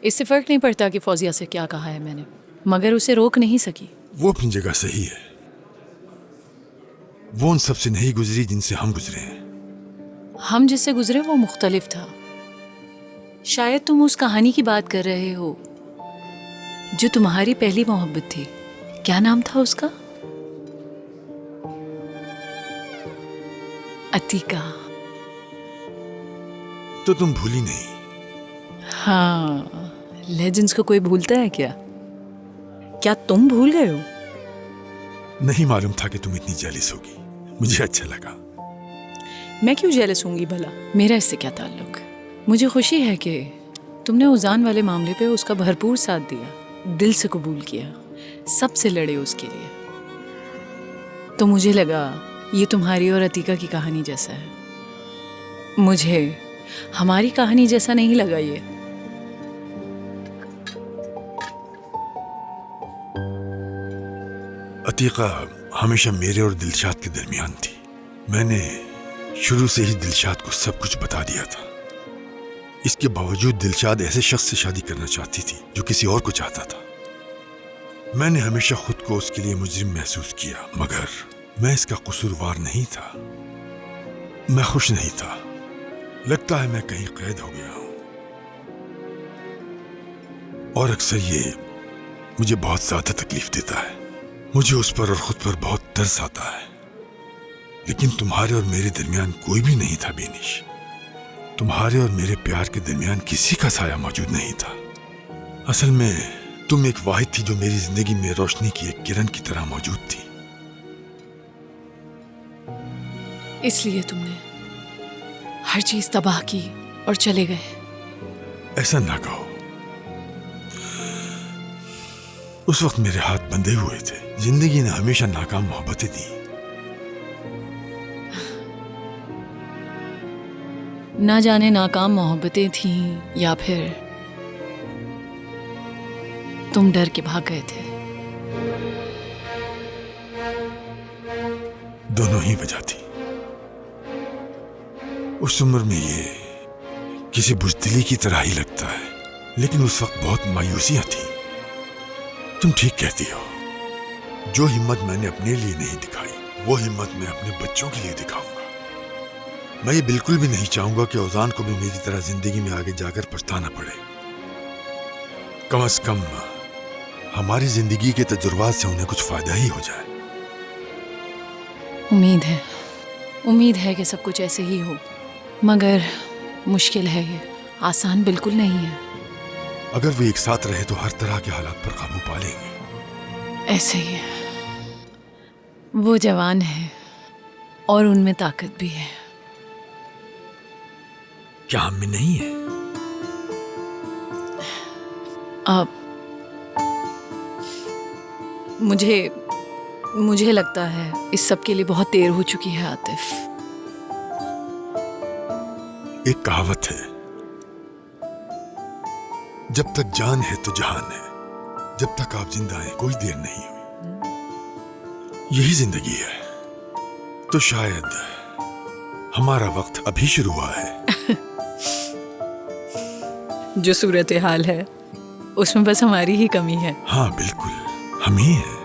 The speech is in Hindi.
इससे फर्क नहीं पड़ता कि फौजिया से क्या कहा है मैंने, मगर उसे रोक नहीं सकी। वो अपनी जगह सही है। वो उन सबसे नहीं गुजरी जिनसे हम गुजरे हैं। हम जिससे गुजरे वो मुख्तलिफ था। शायद तुम उस कहानी की बात कर रहे हो जो तुम्हारी पहली मोहब्बत थी। क्या नाम था उसका? अतीका। तो तुम भूली नहीं। हाँ, लेजेंड्स को कोई भूलता है क्या? क्या तुम भूल गए हो? नहीं मालूम था कि तुम इतनी जेलिस होगी। मुझे अच्छा लगा। मैं क्यों जेलस होंगी भला? मेरा इससे क्या ताल्लुक? मुझे खुशी है कि तुमने उजान वाले मामले पे उसका भरपूर साथ दिया, दिल से कबूल किया, सबसे लड़े उसके लिए। तो मुझे लगा ये तुम्हारी और अतीका की कहानी जैसा है। मुझे हमारी कहानी जैसा नहीं लगा ये। अतीका हमेशा मेरे और दिलशाद के दरमियान थी। मैंने शुरू से ही दिलशाद को सब कुछ बता दिया था। इसके बावजूद दिलशाद ऐसे शख्स से शादी करना चाहती थी जो किसी और को चाहता था। मैंने हमेशा खुद को उसके लिए मुजरिम महसूस किया, मगर मैं इसका कसूरवार नहीं था। मैं खुश नहीं था। लगता है मैं कहीं कैद हो गया हूं। और अक्सर ये मुझे बहुत ज्यादा तकलीफ देता है। मुझे उस पर और खुद पर बहुत तरस आता है। लेकिन तुम्हारे और मेरे दरमियान कोई भी नहीं था बेनिश। तुम्हारे और मेरे प्यार के दरमियान किसी का साया मौजूद नहीं था। असल में तुम एक वाहिद थी जो मेरी जिंदगी में रोशनी की एक किरण की तरह मौजूद थी। इसलिए तुमने हर चीज तबाह की और चले गए। ऐसा ना कहो। उस वक्त मेरे हाथ बंधे हुए थे। जिंदगी ने हमेशा नाकाम मोहब्बतें दी। ना जाने नाकाम मोहब्बतें थीं या फिर तुम डर के भाग गए थे। दोनों ही वजह थी। उस उम्र में ये किसी बुज़दिली की तरह ही लगता है, लेकिन उस वक्त बहुत मायूसियां थी। तुम ठीक कहती हो। जो हिम्मत मैंने अपने लिए नहीं दिखाई, वो हिम्मत मैं अपने बच्चों के लिए दिखाऊंगा। मैं ये बिल्कुल भी नहीं चाहूंगा कि औजान को भी मेरी तरह जिंदगी में आगे जाकर पछताना पड़े। कम से कम हमारी जिंदगी के तजुर्बात से उन्हें कुछ फायदा ही हो जाए। उम्मीद है कि सब कुछ ऐसे ही हो, मगर मुश्किल है। ये आसान बिल्कुल नहीं है। अगर वे एक साथ रहे तो हर तरह के हालात पर काबू पा लेंगे। ऐसे ही है। वो जवान है और उनमें ताकत भी है। क्या हम में नहीं है? अब मुझे लगता है इस सब के लिए बहुत देर हो चुकी है आतिफ। एक कहावत है, जब तक जान है तो जहान है। जब तक आप जिंदा हैं कोई देर नहीं हुई। यही जिंदगी है। तो शायद हमारा वक्त अभी शुरू हुआ है। जो सूरत हाल है उसमें बस हमारी ही कमी है। हाँ बिल्कुल, हम ही हैं।